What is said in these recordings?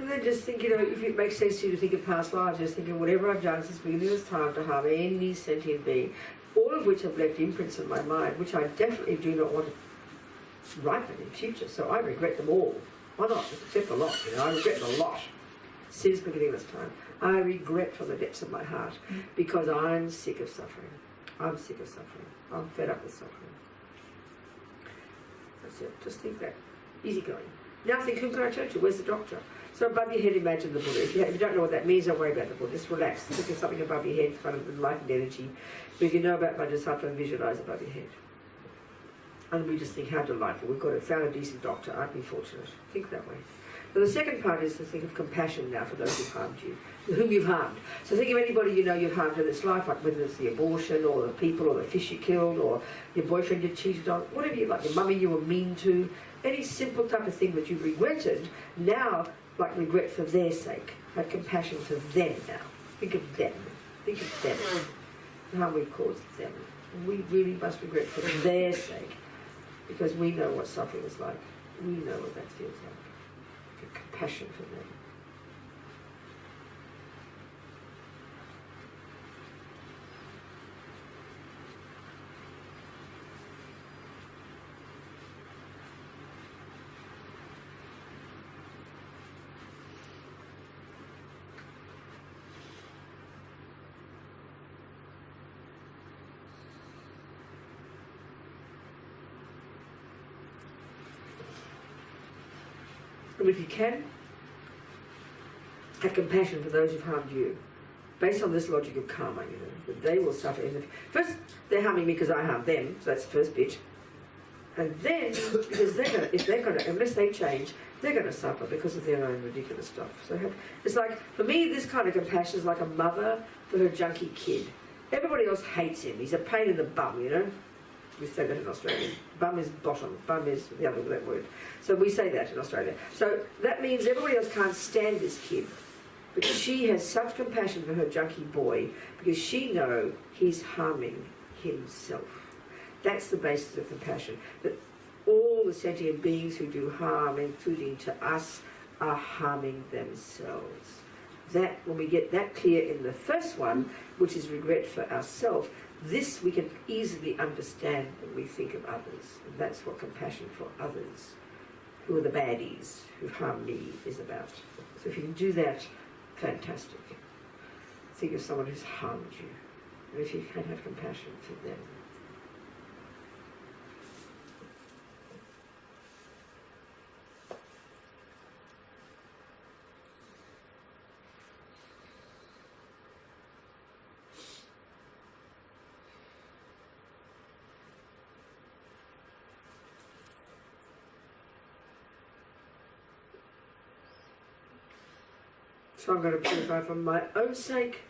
And then just think, if it makes sense to you to think of past lives, just thinking whatever I've done since the beginning of this time to harm any sentient being, all of which have left imprints in my mind, which I definitely do not want to ripen in future. So I regret them all. Why not? Except a lot. I regret a lot since the beginning of this time. I regret from the depths of my heart because I'm sick of suffering. I'm sick of suffering. I'm fed up with suffering. That's it. Just think that. Easy going. Now think, whom can I turn to? Where's the doctor? So above your head, imagine the Buddha. If you don't know what that means, don't worry about the Buddha. Just relax. Think of something above your head, kind of enlightened energy. But if you know about Bodhisattva, visualize above your head. And we just think, how delightful. We've found a decent doctor. Aren't we fortunate? Think that way. Now the second part is to think of compassion now for those who've harmed you, whom you've harmed. So think of anybody you've harmed in this life, like whether it's the abortion or the people or the fish you killed or your boyfriend you cheated on, whatever you like, your mummy you were mean to, any simple type of thing that you've regretted, now, like regret for their sake. Have compassion for them now. Think of them. Think of them. And how we cause them. We really must regret for their sake. Because we know what suffering is like. We know what that feels like. Have compassion for them. And if you can, have compassion for those who've harmed you. Based on this logic of karma, that they will suffer. First, they're harming me because I harmed them, so that's the first bit. And then, because unless they change, they're going to suffer because of their own ridiculous stuff. So it's like, for me, this kind of compassion is like a mother for her junkie kid. Everybody else hates him. He's a pain in the bum, We say that in Australia. Bum is bottom. Bum is the other that word. So we say that in Australia. So that means everybody else can't stand this kid. Because she has such compassion for her junkie boy, because she knows he's harming himself. That's the basis of compassion. That all the sentient beings who do harm, including to us, are harming themselves. That, when we get that clear in the first one, which is regret for ourselves, this we can easily understand when we think of others. And that's what compassion for others, who are the baddies, who've harmed me, is about. So if you can do that, fantastic. Think of someone who's harmed you. And if you can have compassion for them. So I'm going to purify for my own sake,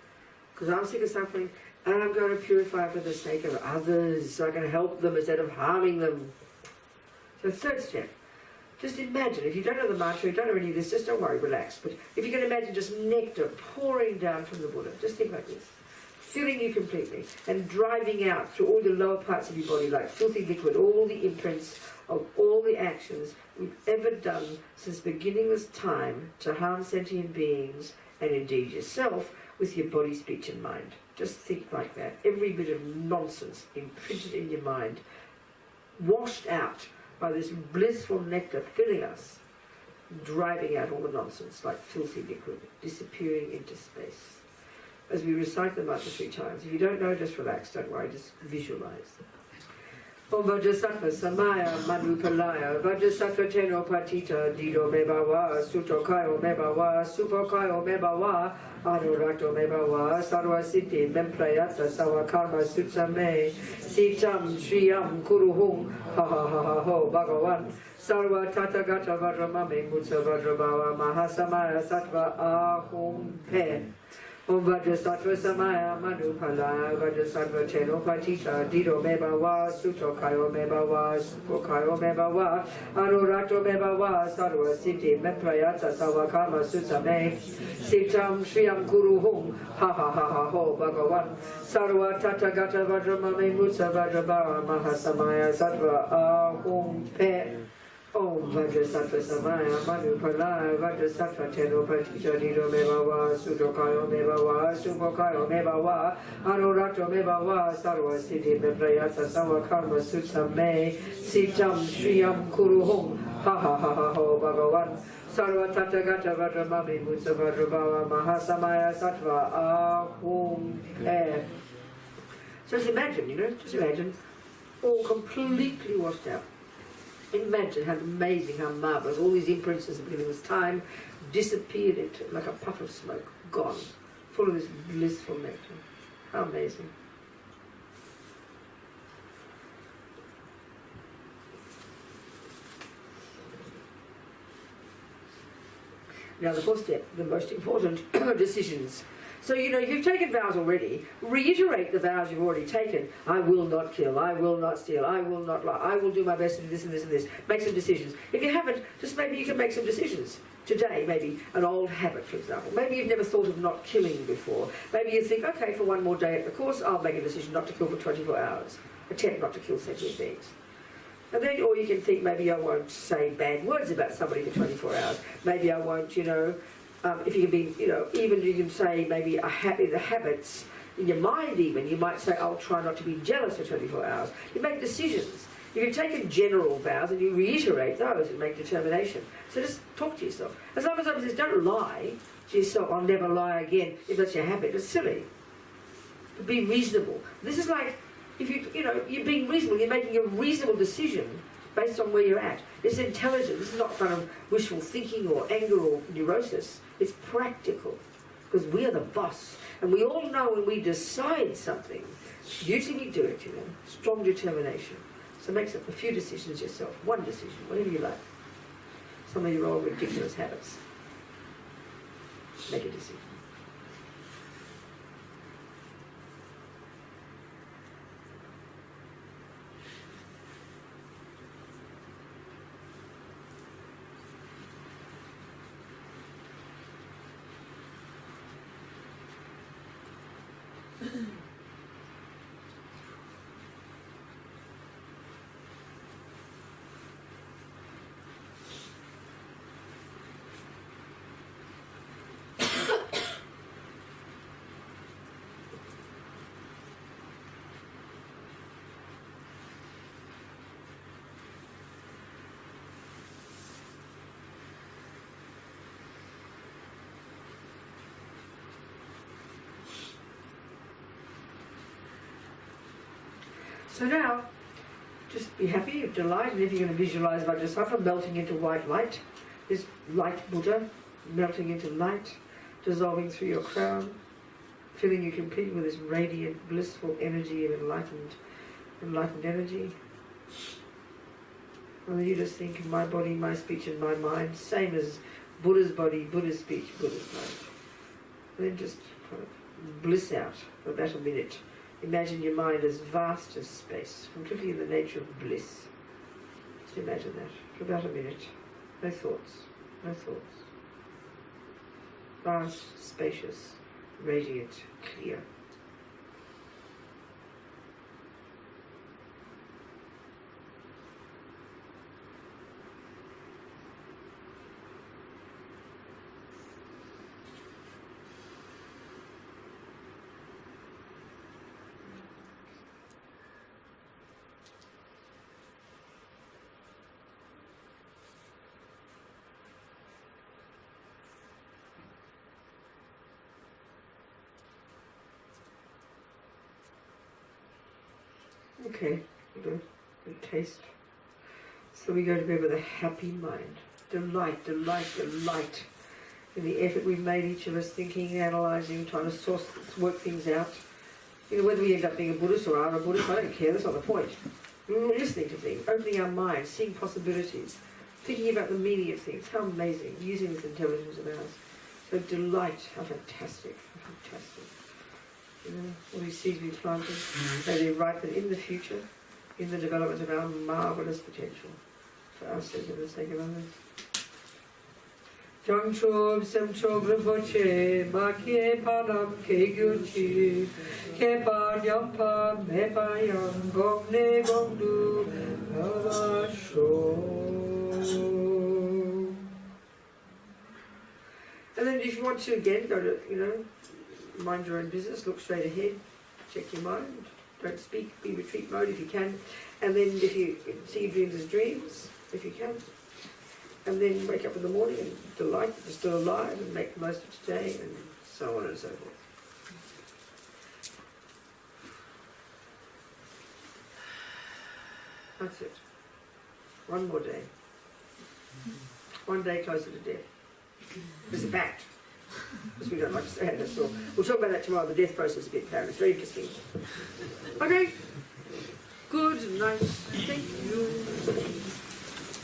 because I'm sick of suffering, and I'm going to purify for the sake of others, so I can help them instead of harming them. So third step, just imagine, if you don't know the mantra, you don't know any of this, just don't worry, relax. But if you can imagine just nectar pouring down from the Buddha, just think like this, filling you completely, and driving out through all the lower parts of your body like filthy liquid, all the imprints of all the actions we've ever done since beginning this time to harm sentient beings and indeed yourself with your body, speech and mind. Just think like that. Every bit of nonsense imprinted in your mind, washed out by this blissful nectar filling us, driving out all the nonsense like filthy liquid, disappearing into space. As we recite the mantra 3 times, if you don't know, just relax, don't worry, just visualize. Om Vajrasattva Samaya Manupalaya Vajrasattva Teno Patita Dido Mebawa Sutokayo Mebawa Supokayo Mebawa Anurakto Mebawa Sarva Siddhi Memprayata Sawakarma Sutsame Sitam Shriyam Kuruhum Ha ha ha ha ho Bhagavan Sarva Tathagata Vajramame Mutsa Vajrabawa Mahasamaya Sattva Ahum Pe Om Vajrasattva Samaya Manupalaya Vajrasattva Teno Patita Dido Mebawa Sutokayo Mebawa Supokayo Mebawa Anurakto Mebawa Sarva Siddhi Memprayata Sawakarma Sutsame Sitam Shriyam Kuruhum Ha ha ha ha ho Bhagavan Sarva Tathagata Vajramame Mutsa Vajrabawa Mahasamaya Sattva Ahum Pe Om Vajrasattva Samaya Manupalaya Vajrasattva Tenopati Jadiro Mevawa Sudokayo Mevawa Subokayo Mevawa Arorato Mevawa Sarva Siddhi Meprayasa Sawa Karma Sutsame Sitam Shriyam Kuruhum Ha ha ha ha ho Bhagavan Sarva Tathagata Vajramami Mutsa Vajrabhava Mahasamaya Sattva Ahum Air. So just imagine, just imagine all completely washed out. Imagine how amazing, how marvellous. All these imprints at the beginning of this time disappeared into like a puff of smoke, gone, full of this blissful nectar. How amazing. Now the fourth step, the most important decisions. So, you've taken vows already. Reiterate the vows you've already taken. I will not kill. I will not steal. I will not lie. I will do my best to do this and this and this. Make some decisions. If you haven't, just maybe you can make some decisions. Today, maybe an old habit, for example. Maybe you've never thought of not killing before. Maybe you think, okay, for one more day at the course, I'll make a decision not to kill for 24 hours. Attempt not to kill sentient beings. And then, or you can think, maybe I won't say bad words about somebody for 24 hours. Maybe I won't, if you can be, even you can say maybe the habits in your mind even, you might say, I'll try not to be jealous for 24 hours. You make decisions. You can take general vows and you reiterate those and make determination. So just talk to yourself. As long as somebody says, don't lie to yourself, I'll never lie again, if that's your habit. It's silly. But be reasonable. This is like, if you're being reasonable, you're making a reasonable decision based on where you're at. It's intelligent. This is not kind of wishful thinking or anger or neurosis. It's practical. Because we are the boss. And we all know when we decide something, usually we do it, strong determination. So make a few decisions yourself. One decision, whatever you like. Some of your old ridiculous habits. Make a decision. So now, just be happy, delight, and if you're going to visualise Vajrasattva melting into white light, this light Buddha melting into light, dissolving through your crown, filling you completely with this radiant, blissful energy of enlightened energy. And then you just think of my body, my speech, and my mind, same as Buddha's body, Buddha's speech, Buddha's mind. And then just kind of bliss out for about a minute. Imagine your mind as vast as space, completely in the nature of bliss. Just imagine that for about a minute. No thoughts, no thoughts. Vast, spacious, radiant, clear. Okay, good taste. So we go to bed with a happy mind. Delight, delight, delight in the effort we've made, each of us thinking, analysing, trying to work things out. Whether we end up being a Buddhist or are a Buddhist, I don't care, that's not the point. We're listening to things, opening our minds, seeing possibilities, thinking about the meaning of things. How amazing, using this intelligence of ours. So delight, how fantastic, how fantastic. All these seeds we planted, may they ripen in the future, in the development of our marvellous potential, for our sake and the sake of others. Jangchob semchob rupoche, ma kie panam ke gyuchi, ke pa nyampa me pa yang gom ne gom du, lava sho. if you want to, again, go to, mind your own business, look straight ahead, check your mind, don't speak, be retreat mode if you can. And then if you see your dreams as dreams, if you can. And then wake up in the morning and delight that you're still alive and make the most of today, and so on and so forth. That's it. One more day. One day closer to death. It's a fact. Because we don't like to say it, that's all. We'll talk about that tomorrow, the death process a bit, Karen. It's very interesting. Okay. Good night. Thank you.